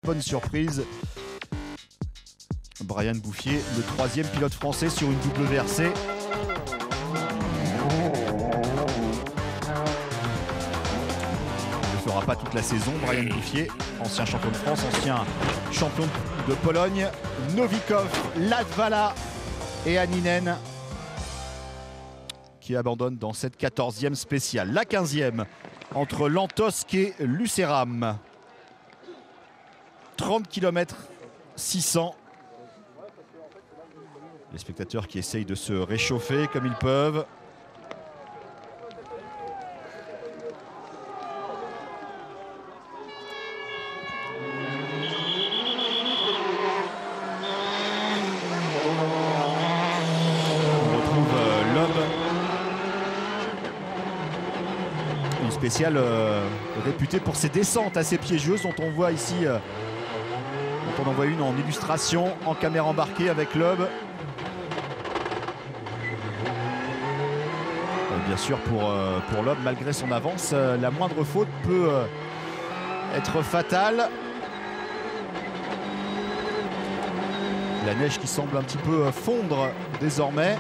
bonne surprise. Brian Bouffier, le 3e pilote français sur une WRC. Il ne fera pas toute la saison, Brian Bouffier, ancien champion de France, ancien champion de Pologne. Novikov, Latvala et Anninen qui abandonnent dans cette 14e spéciale. La 15e entre Lantosk et Lucéram. 30 km 600. Les spectateurs qui essayent de se réchauffer comme ils peuvent. On retrouve Loeb. Une spéciale réputée pour ses descentes assez piégeuses dont on voit ici, dont on en voit une en illustration en caméra embarquée avec Loeb. Bien sûr pour Loeb, malgré son avance, la moindre faute peut être fatale. La neige qui semble un petit peu fondre désormais.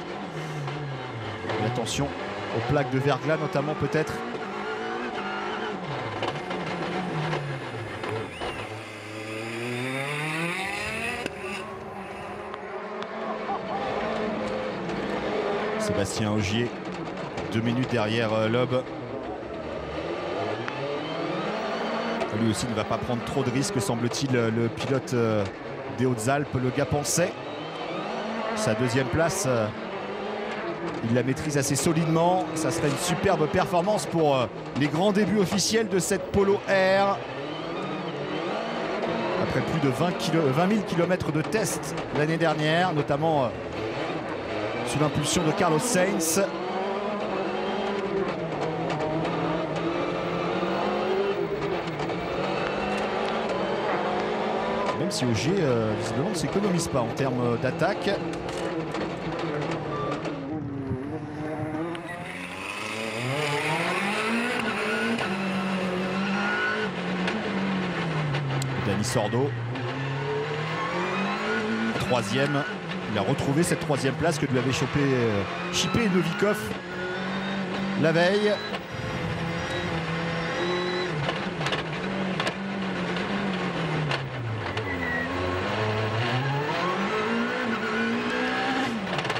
Et attention aux plaques de verglas notamment peut-être. Sébastien Ogier, 2 minutes derrière Loeb. Lui aussi ne va pas prendre trop de risques, semble-t-il, le pilote des Hautes-Alpes, le Gapençais. Sa 2e place, il la maîtrise assez solidement. Ça serait une superbe performance pour les grands débuts officiels de cette Polo Air. Après plus de 20 000 km de tests l'année dernière, notamment sous l'impulsion de Carlos Sainz. Même si Ogier, visiblement, ne s'économise pas en termes d'attaque. Dani Sordo, 3e. Il a retrouvé cette 3e place que lui avait chippé Novikov la veille.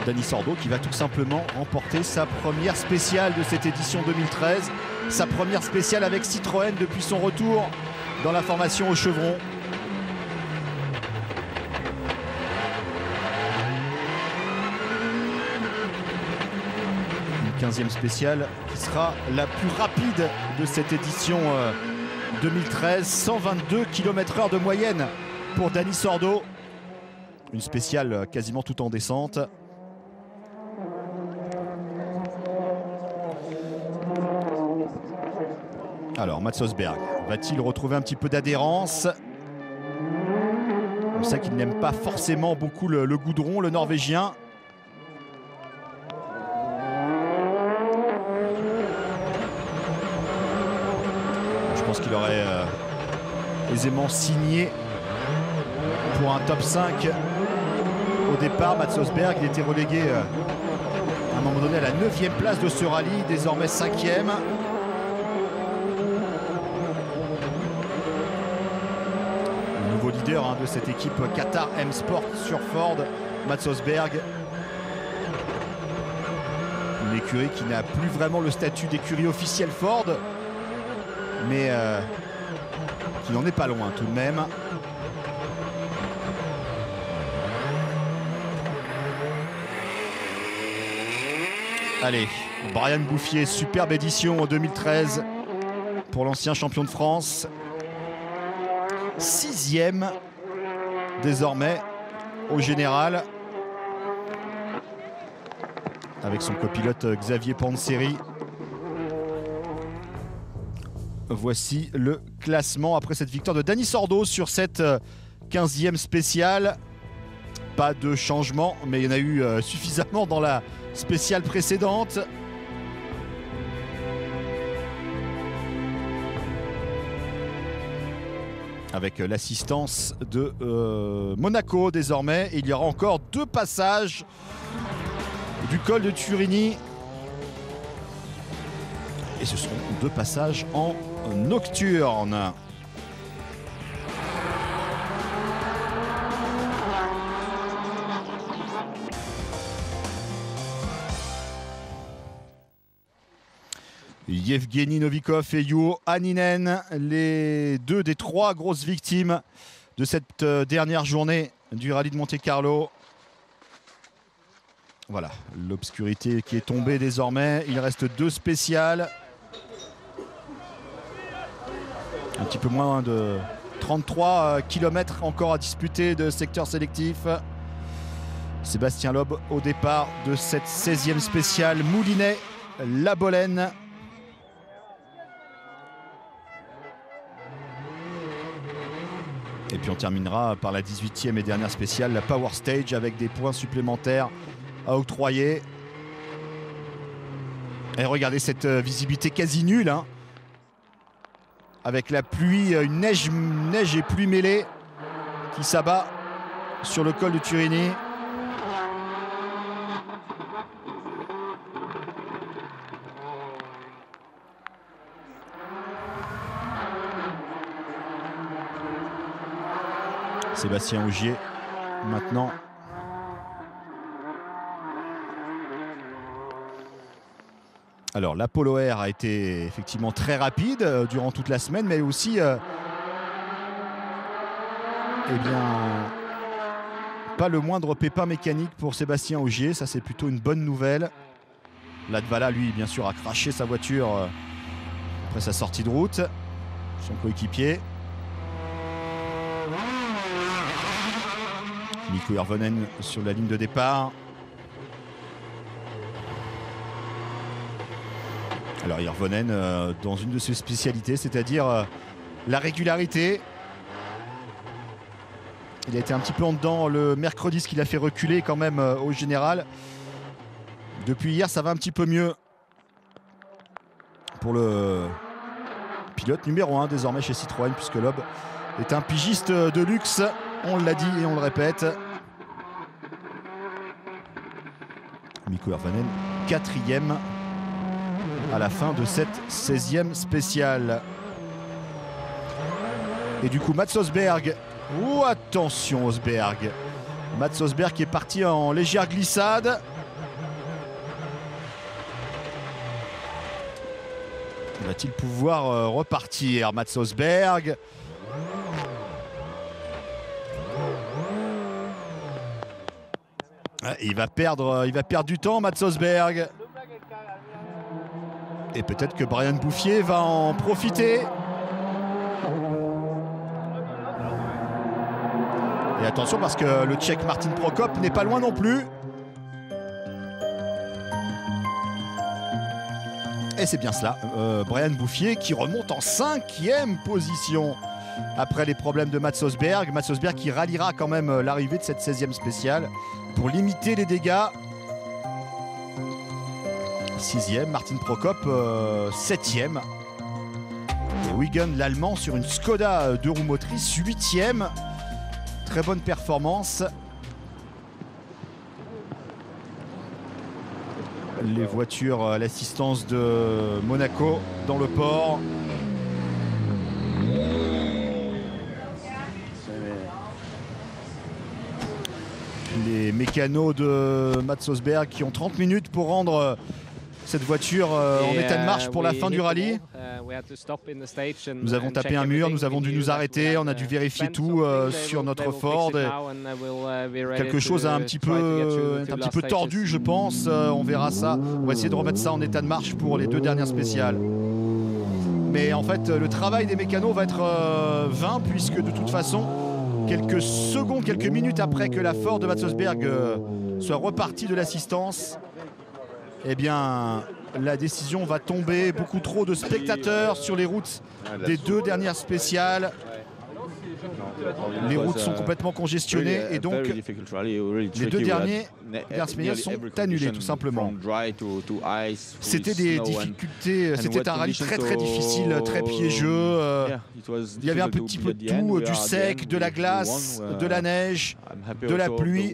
Dani Sordo qui va tout simplement remporter sa première spéciale de cette édition 2013. Sa première spéciale avec Citroën depuis son retour dans la formation au chevron. Une 15e spéciale qui sera la plus rapide de cette édition 2013. 122 km/h de moyenne pour Dani Sordo. Une spéciale quasiment tout en descente. Alors, Mats Østberg va-t-il retrouver un petit peu d'adhérence? On sait qu'il n'aime pas forcément beaucoup le goudron, le Norvégien. Je pense qu'il aurait aisément signé pour un top 5 au départ. Mats Østberg, il était relégué à un moment donné à la 9e place de ce rallye, désormais 5e. Leader de cette équipe Qatar M Sport sur Ford, Mats Østberg. Une écurie qui n'a plus vraiment le statut d'écurie officielle Ford, mais qui n'en est pas loin tout de même. Allez, Brian Bouffier, superbe édition en 2013 pour l'ancien champion de France. 6e désormais au général avec son copilote Xavier Panseri. Voici le classement après cette victoire de Dani Sordo sur cette 15e spéciale. Pas de changement, mais il y en a eu suffisamment dans la spéciale précédente. avec l'assistance de Monaco désormais. Et il y aura encore 2 passages du col de Turini. Et ce seront 2 passages en nocturne. Yevgeny Novikov et Juho Hänninen, les 2 des 3 grosses victimes de cette dernière journée du rallye de Monte-Carlo. Voilà, l'obscurité qui est tombée désormais. Il reste 2 spéciales. Un petit peu moins de 33 km encore à disputer de secteur sélectif. Sébastien Loeb au départ de cette 16e spéciale. Moulinet-La Bollène. Et puis on terminera par la 18e et dernière spéciale, la Power Stage, avec des points supplémentaires à octroyer. Et regardez cette visibilité quasi nulle, hein, avec la pluie, une neige et pluie mêlée qui s'abat sur le col de Turini. Sébastien Ogier maintenant. Alors l'Apollo Air a été effectivement très rapide durant toute la semaine, mais aussi eh bien, pas le moindre pépin mécanique pour Sébastien Ogier. Ça, c'est plutôt une bonne nouvelle. Latvala, lui, bien sûr, a craché sa voiture après sa sortie de route. Son coéquipier. Mikko Hirvonen sur la ligne de départ. Alors Hirvonen dans une de ses spécialités, c'est-à-dire la régularité. Il a été un petit peu en dedans le mercredi, ce qu'il a fait reculer quand même au général. Depuis hier, ça va un petit peu mieux pour le pilote numéro 1 désormais chez Citroën, puisque Loeb est un pigiste de luxe. On l'a dit et on le répète. Mikko Hirvonen, 4e à la fin de cette 16e spéciale. Et du coup, Mats Østberg. Oh, attention Østberg. Mats Østberg qui est parti en légère glissade. Va-t-il pouvoir repartir, Mats Østberg? Il va perdre du temps, Mats Østberg. Et peut-être que Brian Bouffier va en profiter. Et attention parce que le Tchèque Martin Prokop n'est pas loin non plus. Et c'est bien cela, Brian Bouffier qui remonte en 5e position après les problèmes de Mats Østberg. Mats Østberg qui ralliera quand même l'arrivée de cette 16e spéciale pour limiter les dégâts. 6e, Martin Prokop 7e. Et Wigan, l'Allemand, sur une Skoda 2 roues motrices, 8e. Très bonne performance. Les voitures à l'assistance de Monaco dans le port. Les mécanos de Mats Østberg qui ont 30 minutes pour rendre cette voiture en état de marche pour la fin du rallye. Nous avons tapé un mur, nous avons dû nous arrêter, on a dû vérifier tout sur notre Ford. Quelque chose a un petit peu tordu, je pense. On verra ça. On va essayer de remettre ça en état de marche pour les 2 dernières spéciales. Mais en fait, le travail des mécanos va être vain, puisque de toute façon, quelques secondes, quelques minutes après que la Ford de Mats Østberg soit repartie de l'assistance, eh bien, la décision va tomber. Beaucoup trop de spectateurs sur les routes des 2 dernières spéciales. Les routes sont complètement congestionnées et donc les deux dernières semaines sont annulées tout simplement. C'était des difficultés, c'était un rallye très difficile, très piégeux. Il y avait un petit peu de tout, du sec, de la glace, de la neige, de la pluie.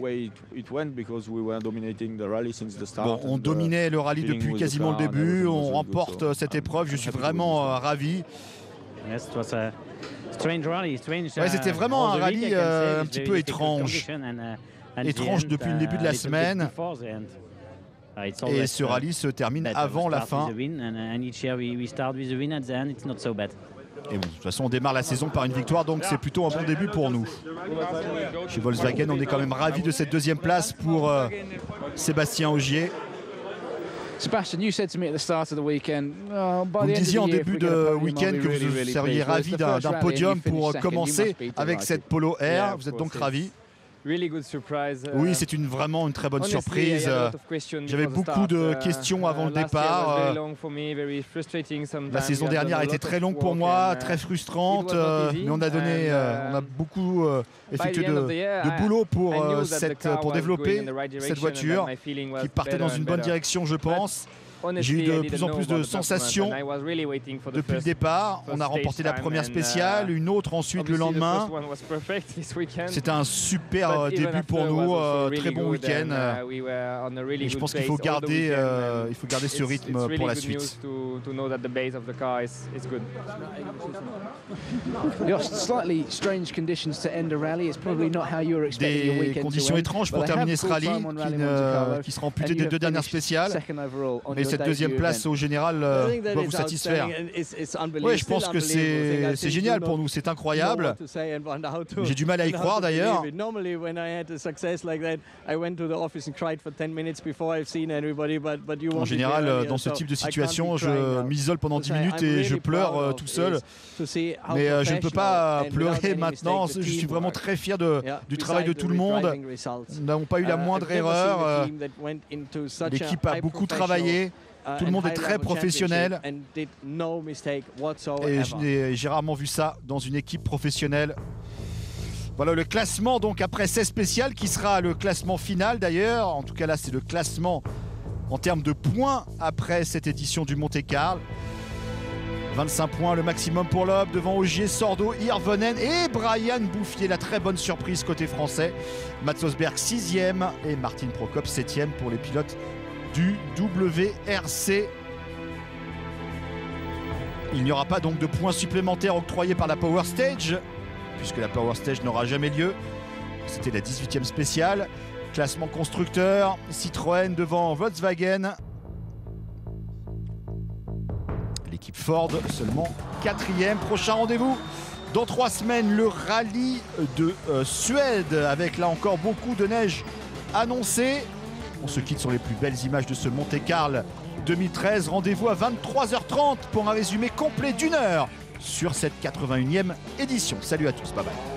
Bon, on dominait le rallye depuis quasiment le début, on remporte cette épreuve, je suis vraiment ravi. Ouais, c'était vraiment un rallye un petit peu étrange. Étrange depuis le début de la semaine. Et ce rallye se termine avant la fin. Et bon, de toute façon, on démarre la saison par une victoire, donc c'est plutôt un bon début pour nous. Chez Volkswagen, on est quand même ravis de cette deuxième place pour Sébastien Ogier. Sebastian, you said to me at the start of the weekend, vous me disiez en début de week-end que vous seriez ravi d'un podium pour commencer avec cette Polo R. Vous êtes donc ravi? Oui, c'est vraiment une très bonne surprise. J'avais beaucoup de questions avant le départ. La saison dernière a été très longue pour moi, très frustrante, mais on a beaucoup effectué de boulot pour développer cette voiture qui partait dans une bonne direction, je pense. J'ai eu de plus en plus de sensations depuis le départ. On a remporté la première spéciale, une autre ensuite le lendemain. C'était un super début pour nous, très bon week-end. Et je pense qu'il faut garder ce rythme pour la suite. Des conditions étranges pour terminer ce rallye qui sera amputé des deux dernières spéciales. Mais cette deuxième place au général doit vous satisfaire. Oui, je pense que c'est génial pour nous, c'est incroyable. J'ai du mal à y croire d'ailleurs. En général, dans ce type de situation, je m'isole pendant 10 minutes et je pleure tout seul. Mais je ne peux pas pleurer maintenant. Je suis vraiment très fier du travail de tout le monde. Nous n'avons pas eu la moindre erreur. L'équipe a beaucoup travaillé. Tout le monde est très professionnel. Et j'ai rarement vu ça dans une équipe professionnelle. Voilà le classement donc après 16 spéciales qui sera le classement final d'ailleurs. En tout cas là c'est le classement en termes de points après cette édition du Monte-Carlo. 25 points le maximum pour l'Aube devant Ogier, Sordo, Hirvonen et Brian Bouffier. La très bonne surprise côté français. Mats Osberg 6e et Martin Prokop 7e pour les pilotes du WRC. Il n'y aura pas donc de points supplémentaires octroyés par la Power Stage, puisque la Power Stage n'aura jamais lieu. C'était la 18e spéciale. Classement constructeur, Citroën devant Volkswagen. L'équipe Ford seulement 4e. Prochain rendez-vous dans 3 semaines, le rallye de Suède, avec là encore beaucoup de neige annoncée. On se quitte sur les plus belles images de ce Monte-Carlo 2013. Rendez-vous à 23h30 pour un résumé complet d'1 heure sur cette 81e édition. Salut à tous, bye bye.